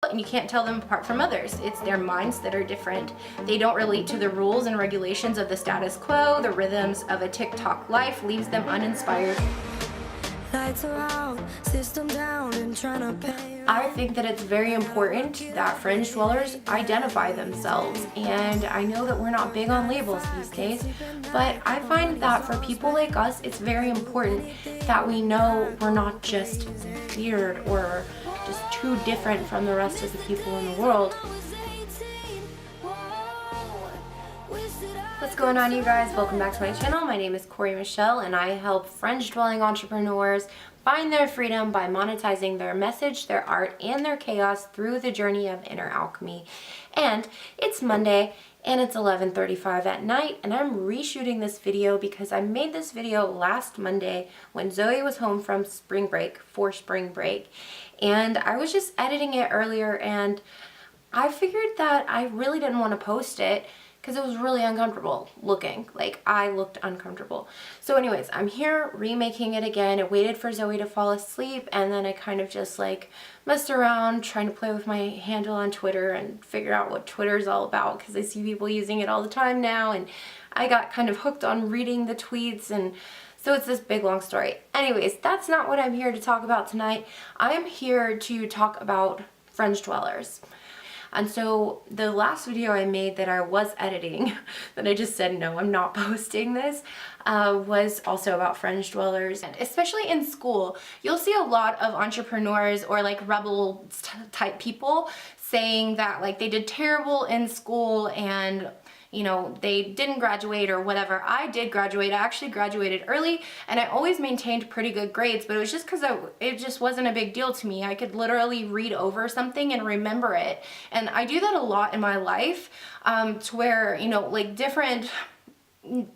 and you can't tell them apart from others. It's their minds that are different. They don't relate to the rules and regulations of the status quo. The rhythms of a TikTok life leaves them uninspired. Lights are out, system down, and trying to pay. I think that it's very important that fringe dwellers identify themselves, and I know that we're not big on labels these days, but I find that for people like us, it's very important that we know we're not just weird or just too different from the rest of the people in the world. What's going on, you guys? Welcome back to my channel. My name is Corey Michelle, and I help fringe-dwelling entrepreneurs find their freedom by monetizing their message, their art, and their chaos through the journey of inner alchemy. And it's Monday, and it's 11:35 at night, and I'm reshooting this video because I made this video last Monday when Zoe was home from spring break, and I was just editing it earlier, and I figured that I really didn't want to post it because it was really uncomfortable looking. Like, I looked uncomfortable. So anyways, I'm here remaking it again. I waited for Zoe to fall asleep, and then I kind of just like messed around trying to play with my handle on Twitter and figure out what Twitter's all about, because I see people using it all the time now, and I got kind of hooked on reading the tweets, and so it's this big long story. Anyways, that's not what I'm here to talk about tonight. I'm here to talk about fringe dwellers. And so the last video I made that I was editing, that I just said, no, I'm not posting this, was also about fringe dwellers. And especially in school, you'll see a lot of entrepreneurs or like rebel type people saying that like they did terrible in school and you know, they didn't graduate or whatever. I did graduate. I actually graduated early, and I always maintained pretty good grades, but it was just because it just wasn't a big deal to me. I could literally read over something and remember it. And I do that a lot in my life, to where, you know, like different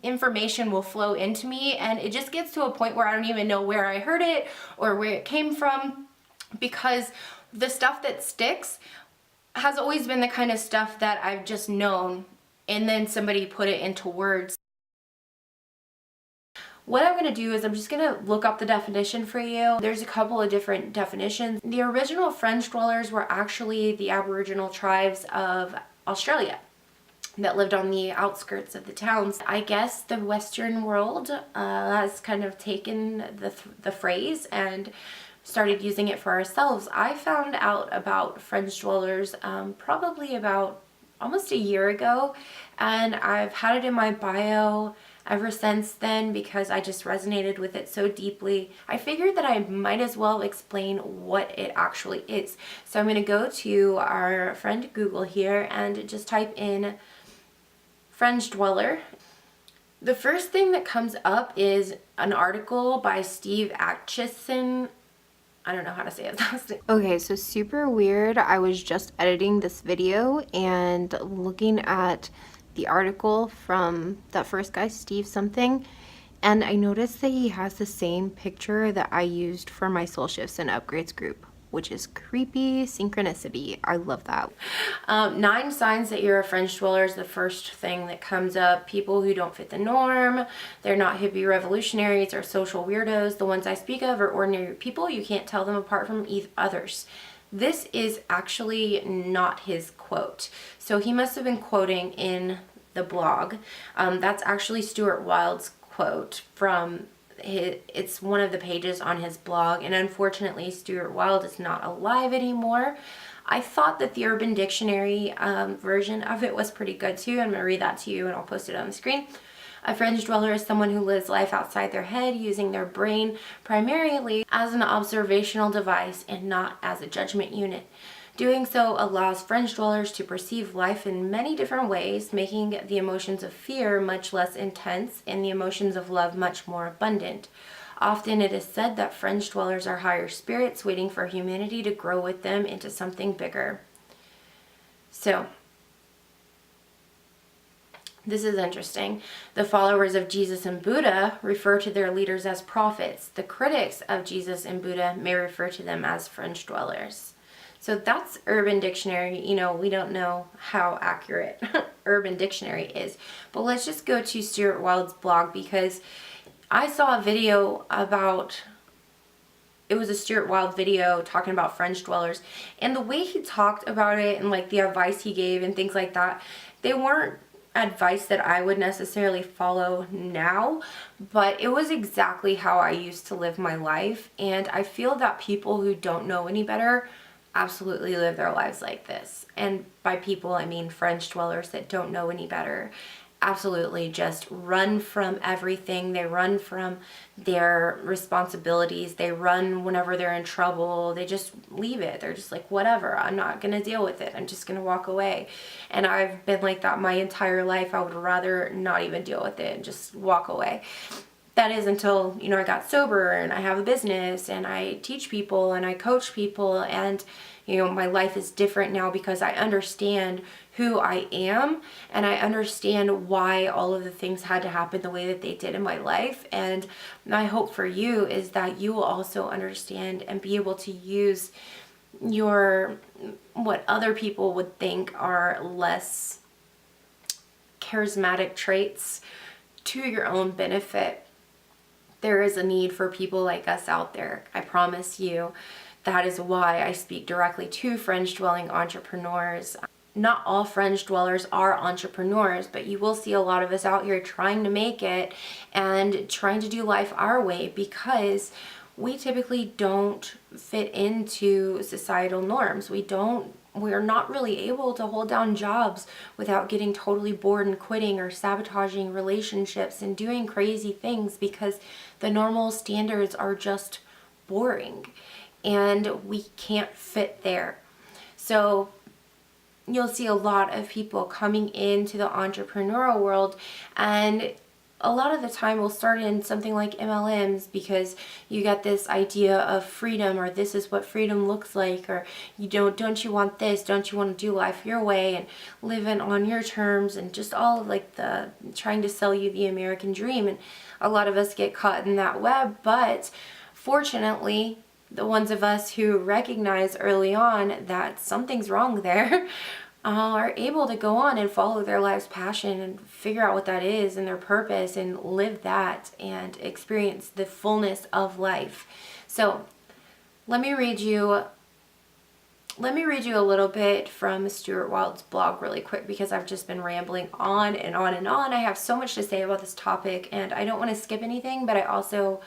information will flow into me, and it just gets to a point where I don't even know where I heard it or where it came from, because the stuff that sticks has always been the kind of stuff that I've just known, and then somebody put it into words. What I'm going to do is I'm just going to look up the definition for you. There's a couple of different definitions. The original fringe dwellers were actually the Aboriginal tribes of Australia that lived on the outskirts of the towns. I guess the Western world has kind of taken the phrase and started using it for ourselves. I found out about fringe dwellers probably about almost a year ago, and I've had it in my bio ever since then because I just resonated with it so deeply. I figured that I might as well explain what it actually is. So I'm going to go to our friend Google here and just type in fringe dweller. The first thing that comes up is an article by Steve Atchison. I don't know how to say it. Okay, so super weird. I was just editing this video and looking at the article from that first guy, Steve something, and I noticed that he has the same picture that I used for my soul shifts and upgrades group, which is creepy synchronicity. I love that. 9 signs that you're a fringe dweller is the first thing that comes up. People who don't fit the norm. They're not hippie revolutionaries or social weirdos. The ones I speak of are ordinary people. You can't tell them apart from others. This is actually not his quote. So he must have been quoting in the blog. That's actually Stuart Wilde's quote from it's one of the pages on his blog, and unfortunately Stuart Wilde is not alive anymore. I thought that the Urban Dictionary version of it was pretty good too. I'm going to read that to you and I'll post it on the screen. A fringe dweller is someone who lives life outside their head, using their brain primarily as an observational device and not as a judgment unit. Doing so allows fringe dwellers to perceive life in many different ways, making the emotions of fear much less intense and the emotions of love much more abundant. Often it is said that fringe dwellers are higher spirits waiting for humanity to grow with them into something bigger. So, this is interesting. The followers of Jesus and Buddha refer to their leaders as prophets. The critics of Jesus and Buddha may refer to them as fringe dwellers. So that's Urban Dictionary. You know, we don't know how accurate Urban Dictionary is. But let's just go to Stuart Wilde's blog, because I saw a video about it was a Stuart Wilde video talking about French dwellers, and the way he talked about it and like the advice he gave and things like that, they weren't advice that I would necessarily follow now, but it was exactly how I used to live my life. And I feel that people who don't know any better absolutely live their lives like this. And by people, I mean French dwellers that don't know any better. Absolutely just run from everything. They run from their responsibilities. They run whenever they're in trouble. They just leave it. They're just like, whatever, I'm not going to deal with it. I'm just going to walk away. And I've been like that my entire life. I would rather not even deal with it and just walk away. That is until, you know, I got sober and I have a business and I teach people and I coach people, and, you know, my life is different now because I understand who I am and I understand why all of the things had to happen the way that they did in my life. And my hope for you is that you will also understand and be able to use your, what other people would think are less charismatic traits to your own benefit. There is a need for people like us out there. I promise you. That is why I speak directly to Fringe dwelling entrepreneurs. Not all Fringe dwellers are entrepreneurs, but you will see a lot of us out here trying to make it and trying to do life our way, because we typically don't fit into societal norms. We're not really able to hold down jobs without getting totally bored and quitting or sabotaging relationships and doing crazy things, because the normal standards are just boring and we can't fit there. So you'll see a lot of people coming into the entrepreneurial world, and a lot of the time we'll start in something like MLMs because you get this idea of freedom, or this is what freedom looks like, or don't you want this, don't you want to do life your way and live in on your terms, and just all of like the trying to sell you the American dream. And a lot of us get caught in that web, but fortunately the ones of us who recognize early on that something's wrong there are able to go on and follow their life's passion and figure out what that is and their purpose and live that and experience the fullness of life. So let me read you a little bit from Stuart Wilde's blog really quick, because I've just been rambling on and on and on. I have so much to say about this topic and I don't want to skip anything, but I also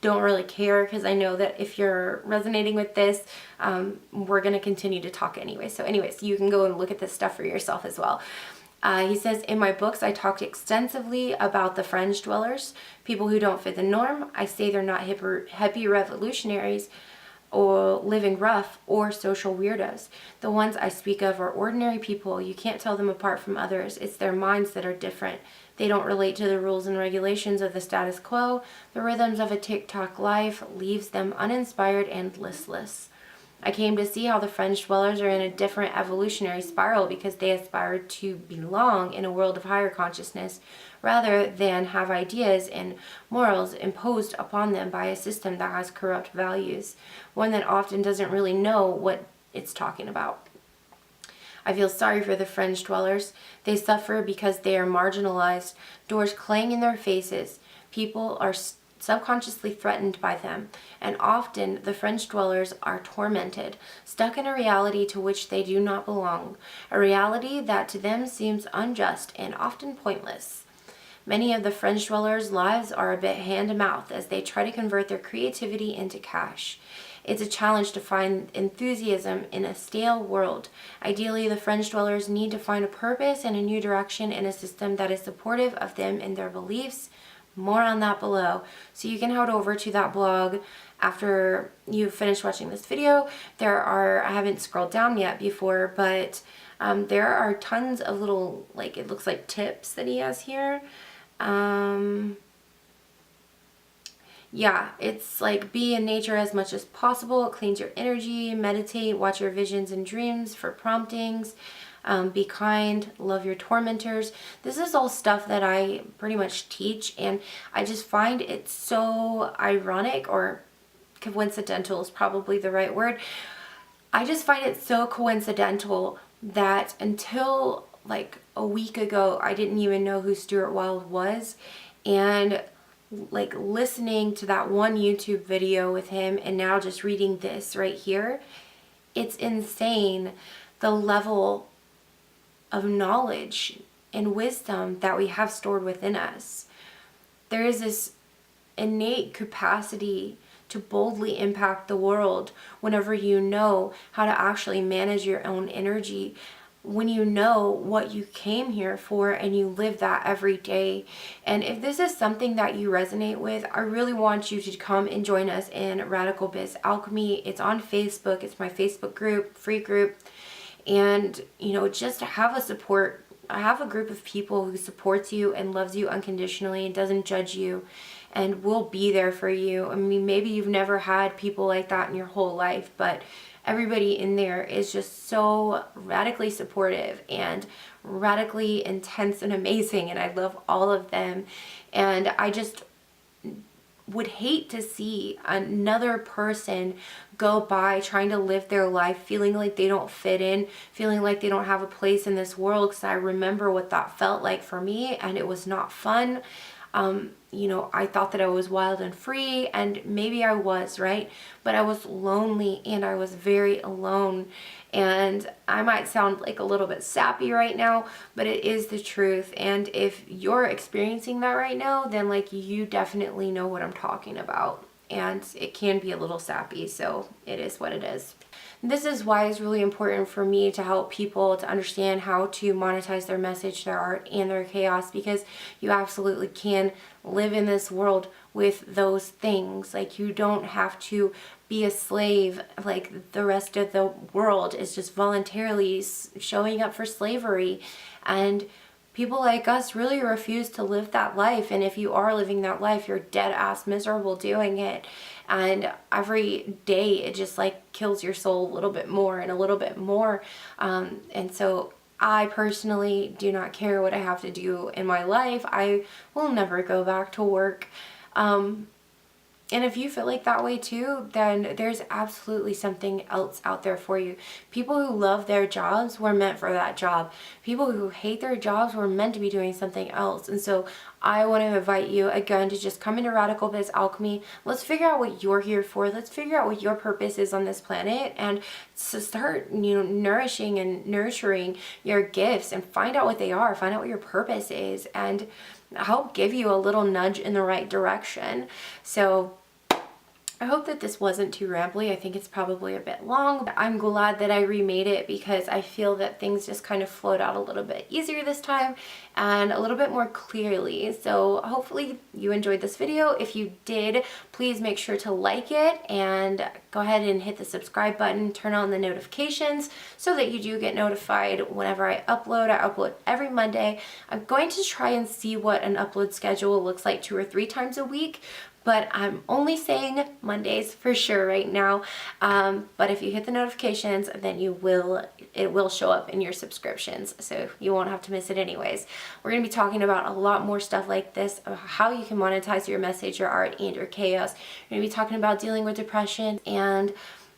don't really care, because I know that if you're resonating with this, we're going to continue to talk anyway. So anyways, you can go and look at this stuff for yourself as well. He says, in my books, I talked extensively about the Fringe dwellers, people who don't fit the norm. I say they're not hippie revolutionaries or living rough or social weirdos. The ones I speak of are ordinary people. You can't tell them apart from others. It's their minds that are different. They don't relate to the rules and regulations of the status quo. The rhythms of a TikTok life leaves them uninspired and listless. I came to see how the Fringe dwellers are in a different evolutionary spiral because they aspire to belong in a world of higher consciousness rather than have ideas and morals imposed upon them by a system that has corrupt values, one that often doesn't really know what it's talking about. I feel sorry for the Fringe dwellers. They suffer because they are marginalized, doors clang in their faces. People are subconsciously threatened by them, and often the Fringe dwellers are tormented, stuck in a reality to which they do not belong, a reality that to them seems unjust and often pointless. Many of the Fringe dwellers' lives are a bit hand-to-mouth as they try to convert their creativity into cash. It's a challenge to find enthusiasm in a stale world. Ideally, the Fringe dwellers need to find a purpose and a new direction in a system that is supportive of them and their beliefs. More on that below. So you can head over to that blog after you finish watching this video. I haven't scrolled down yet before, but there are tons of little, like, it looks like tips that he has here. Yeah, it's like be in nature as much as possible. It cleans your energy. Meditate. Watch your visions and dreams for promptings. Be kind. Love your tormentors. This is all stuff that I pretty much teach, and I just find it so ironic, or coincidental is probably the right word. I just find it so coincidental that until like a week ago, I didn't even know who Stuart Wilde was, and like listening to that one YouTube video with him and now just reading this right here, it's insane the level of knowledge and wisdom that we have stored within us. There is this innate capacity to boldly impact the world whenever you know how to actually manage your own energy, when you know what you came here for and you live that every day. And if this is something that you resonate with, I really want you to come and join us in Radical Biz Alchemy. It's on Facebook. It's my Facebook group, free group. And, you know, just have a support. I have a group of people who supports you and loves you unconditionally and doesn't judge you and will be there for you. I mean, maybe you've never had people like that in your whole life, but everybody in there is just so radically supportive and radically intense and amazing, and I love all of them. And I just would hate to see another person go by trying to live their life feeling like they don't fit in, feeling like they don't have a place in this world, because I remember what that felt like for me, and it was not fun. You know, I thought that I was wild and free, and maybe I was, right? But I was lonely and I was very alone. And I might sound like a little bit sappy right now, but it is the truth. And if you're experiencing that right now, then like you definitely know what I'm talking about. And it can be a little sappy, so it is what it is. This is why it's really important for me to help people to understand how to monetize their message, their art, and their chaos, because you absolutely can live in this world with those things. Like, you don't have to be a slave like the rest of the world is just voluntarily showing up for slavery. And people like us really refuse to live that life. And if you are living that life, you're dead ass miserable doing it. And every day it just like kills your soul a little bit more and a little bit more. And so I personally do not care what I have to do in my life. I will never go back to work. And if you feel like that way too, then there's absolutely something else out there for you. People who love their jobs were meant for that job. People who hate their jobs were meant to be doing something else. And so I want to invite you again to just come into Radical Biz Alchemy. Let's figure out what you're here for. Let's figure out what your purpose is on this planet, and to start, nourishing and nurturing your gifts and find out what they are. Find out what your purpose is, and help give you a little nudge in the right direction. So I hope that this wasn't too rambly. I think it's probably a bit long. I'm glad that I remade it because I feel that things just kind of flowed out a little bit easier this time and a little bit more clearly. So hopefully you enjoyed this video. If you did, please make sure to like it and go ahead and hit the subscribe button, turn on the notifications so that you do get notified whenever I upload. I upload every Monday. I'm going to try and see what an upload schedule looks like 2 or 3 times a week. But I'm only saying Mondays for sure right now. But if you hit the notifications, then it will show up in your subscriptions, so you won't have to miss it anyways. We're going to be talking about a lot more stuff like this, of how you can monetize your message, your art, and your chaos. We're going to be talking about dealing with depression and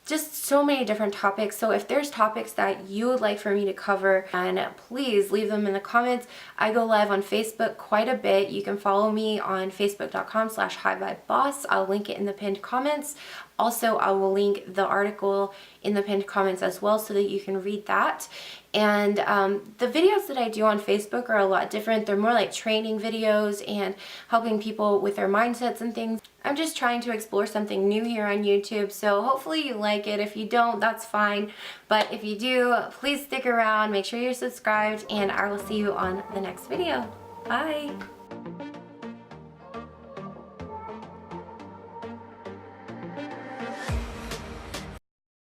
just so many different topics. So if there's topics that you would like for me to cover, and please leave them in the comments. I go live on Facebook quite a bit. You can follow me on facebook.com/highvibeboss. I'll link it in the pinned comments. Also, I will link the article in the pinned comments as well so that you can read that. And the videos that I do on Facebook are a lot different. They're more like training videos and helping people with their mindsets and things. I'm just trying to explore something new here on YouTube, so hopefully you like it. If you don't, that's fine. But if you do, please stick around, make sure you're subscribed, and I will see you on the next video. Bye!